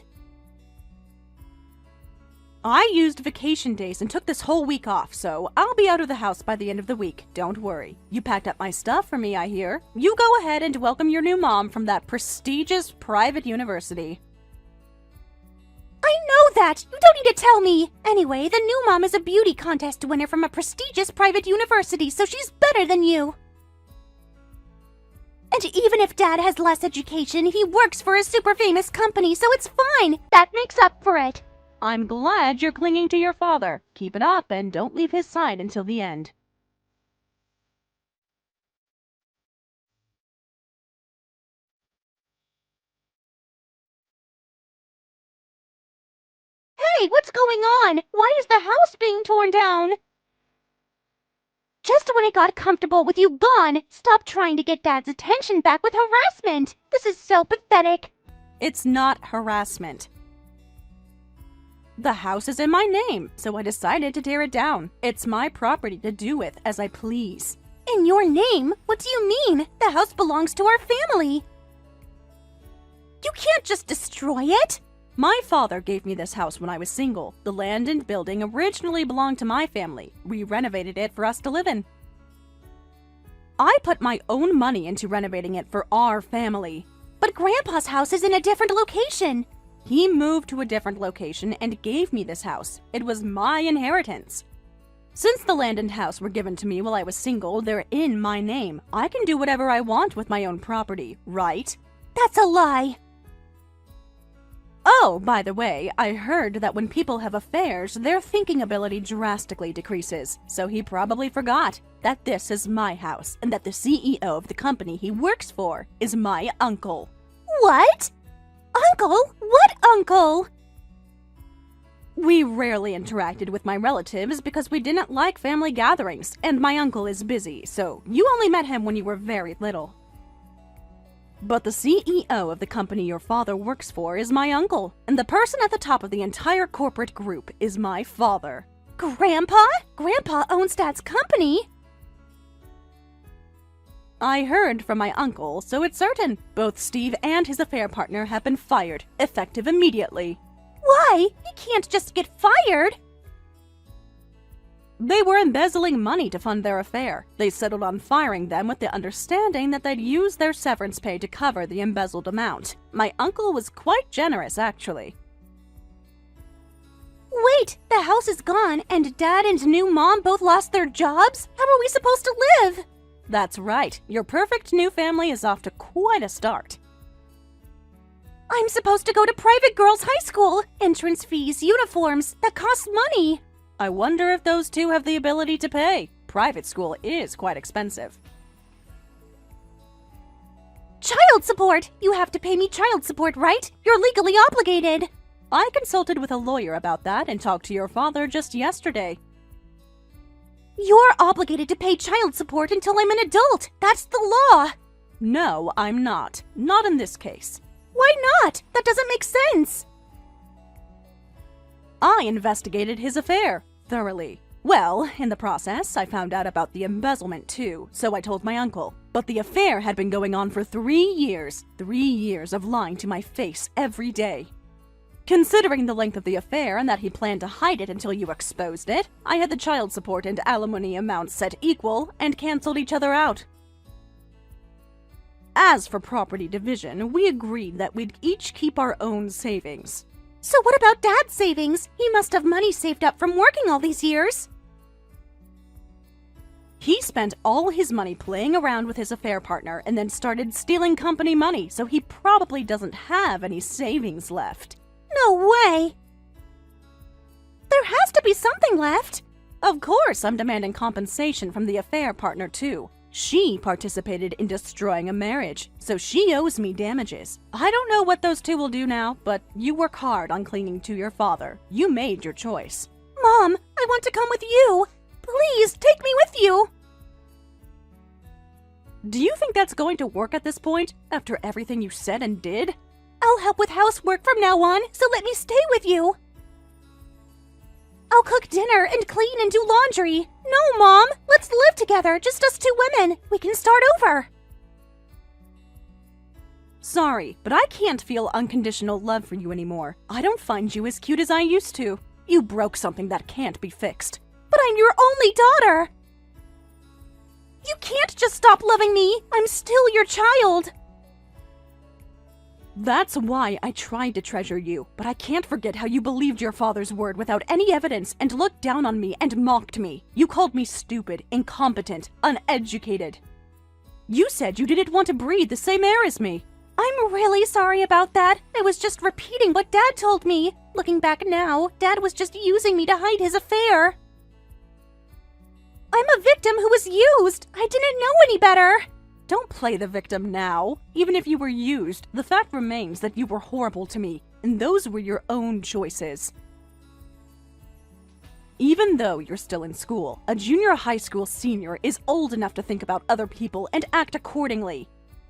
I used vacation days and took this whole week off, so I'll be out of the house by the end of the week. Don't worry. You packed up my stuff for me, I hear. You go ahead and welcome your new mom from that prestigious private university. I know that! You don't need to tell me! Anyway, the new mom is a beauty contest winner from a prestigious private university, so she's better than you. And even if Dad has less education, he works for a super famous company, so it's fine! That makes up for it! I'm glad you're clinging to your father. Keep it up and don't leave his side until the end. Hey, what's going on? Why is the house being torn down? Just when I got comfortable with you gone, stop trying to get Dad's attention back with harassment. This is so pathetic. It's not harassment. The house is in my name, so I decided to tear it down. It's my property to do with as I please. In your name? What do you mean? The house belongs to our family. You can't just destroy it. My father gave me this house when I was single. The land and building originally belonged to my family. We renovated it for us to live in. I put my own money into renovating it for our family. But Grandpa's house is in a different location. He moved to a different location and gave me this house. It was my inheritance. Since the land and house were given to me while I was single, they're in my name. I can do whatever I want with my own property, right? That's a lie. Oh, by the way, I heard that when people have affairs, their thinking ability drastically decreases. So he probably forgot that this is my house and that the CEO of the company he works for is my uncle. What? Uncle? What uncle? We rarely interacted with my relatives because we didn't like family gatherings, and my uncle is busy, so you only met him when you were very little. But the CEO of the company your father works for is my uncle, and the person at the top of the entire corporate group is my father. Grandpa? Grandpa owns Dad's company. I heard from my uncle, so it's certain. Both Steve and his affair partner have been fired, effective immediately. Why? He can't just get fired. They were embezzling money to fund their affair. They settled on firing them with the understanding that they'd use their severance pay to cover the embezzled amount. My uncle was quite generous, actually. Wait, the house is gone, and Dad and new mom both lost their jobs? How are we supposed to live? That's right. Your perfect new family is off to quite a start. I'm supposed to go to private girls' high school. Entrance fees, uniforms, that costs money. I wonder if those two have the ability to pay. Private school is quite expensive. Child support! You have to pay me child support, right? You're legally obligated. I consulted with a lawyer about that and talked to your father just yesterday. You're obligated to pay child support until I'm an adult. That's the law. No, I'm not. Not in this case. Why not? That doesn't make sense. I investigated his affair thoroughly. Well, in the process, I found out about the embezzlement too, so I told my uncle. But the affair had been going on for 3 years. 3 years of lying to my face every day. Considering the length of the affair and that he planned to hide it until you exposed it, I had the child support and alimony amounts set equal and canceled each other out. As for property division, we agreed that we'd each keep our own savings. So what about Dad's savings? He must have money saved up from working all these years. He spent all his money playing around with his affair partner and then started stealing company money, so he probably doesn't have any savings left. No way! There has to be something left. Of course, I'm demanding compensation from the affair partner too. She participated in destroying a marriage, so she owes me damages. I don't know what those two will do now, but you work hard on clinging to your father. You made your choice. Mom, I want to come with you. Please, take me with you. Do you think that's going to work at this point, after everything you said and did? I'll help with housework from now on, so let me stay with you. I'll cook dinner and clean and do laundry. No, Mom, let's live together, just us two women. We can start over. Sorry, but I can't feel unconditional love for you anymore. I don't find you as cute as I used to. You broke something that can't be fixed. But I'm your only daughter. You can't just stop loving me. I'm still your child. That's why I tried to treasure you, but I can't forget how you believed your father's word without any evidence and looked down on me and mocked me. You called me stupid, incompetent, uneducated. You said you didn't want to breathe the same air as me. I'm really sorry about that. I was just repeating what Dad told me. Looking back now, Dad was just using me to hide his affair. I'm a victim who was used. I didn't know any better. Don't play the victim now. Even if you were used, the fact remains that you were horrible to me, and those were your own choices. Even though you're still in school, a junior high school senior is old enough to think about other people and act accordingly.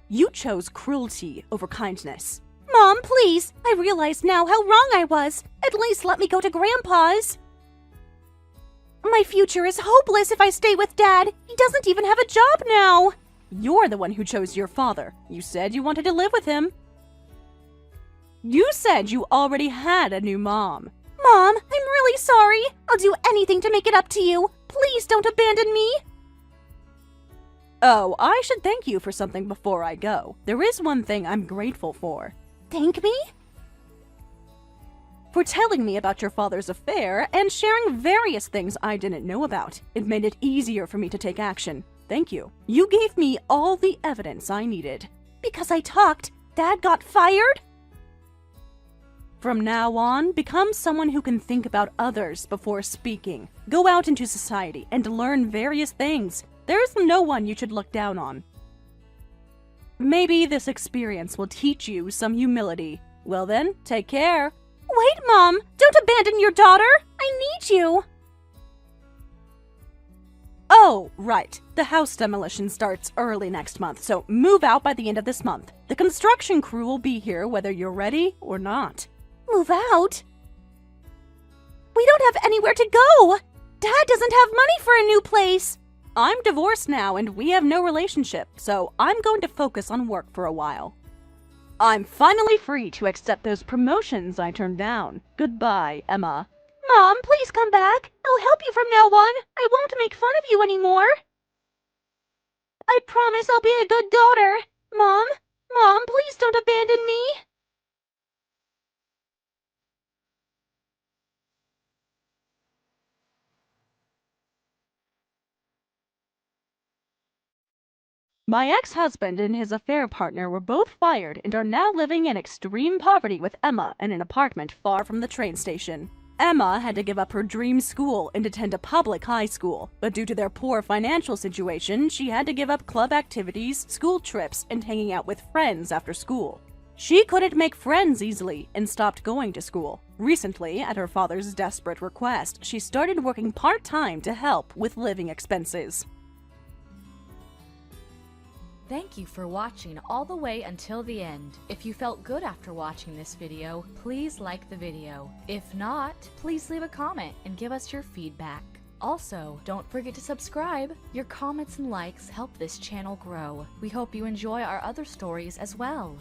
You chose cruelty over kindness. Mom, please. I realize now how wrong I was. At least let me go to Grandpa's. My future is hopeless if I stay with Dad. He doesn't even have a job now. You're the one who chose your father. You said you wanted to live with him. You said you already had a new mom. Mom, I'm really sorry. I'll do anything to make it up to you. Please don't abandon me. Oh, I should thank you for something before I go. There is one thing I'm grateful for. Thank me? For telling me about your father's affair and sharing various things I didn't know about. It made it easier for me to take action. Thank you. You gave me all the evidence I needed. Because I talked, Dad got fired? From now on, become someone who can think about others before speaking. Go out into society and learn various things. There's no one you should look down on. Maybe this experience will teach you some humility. Well then, take care. Wait, Mom! Don't abandon your daughter! I need you! Oh, right. The house demolition starts early next month, so move out by the end of this month. The construction crew will be here whether you're ready or not. Move out? We don't have anywhere to go! Dad doesn't have money for a new place! I'm divorced now and we have no relationship, so I'm going to focus on work for a while. I'm finally free to accept those promotions I turned down. Goodbye, Emma. Mom, please come back. I'll help you from now on. I won't make fun of you anymore. I promise I'll be a good daughter. Mom, please don't abandon me. My ex-husband and his affair partner were both fired and are now living in extreme poverty with Emma in an apartment far from the train station. Emma had to give up her dream school and attend a public high school, but due to their poor financial situation, she had to give up club activities, school trips, and hanging out with friends after school. She couldn't make friends easily and stopped going to school. Recently, at her father's desperate request, she started working part-time to help with living expenses. Thank you for watching all the way until the end. If you felt good after watching this video, please like the video. If not, please leave a comment and give us your feedback. Also, don't forget to subscribe. Your comments and likes help this channel grow. We hope you enjoy our other stories as well.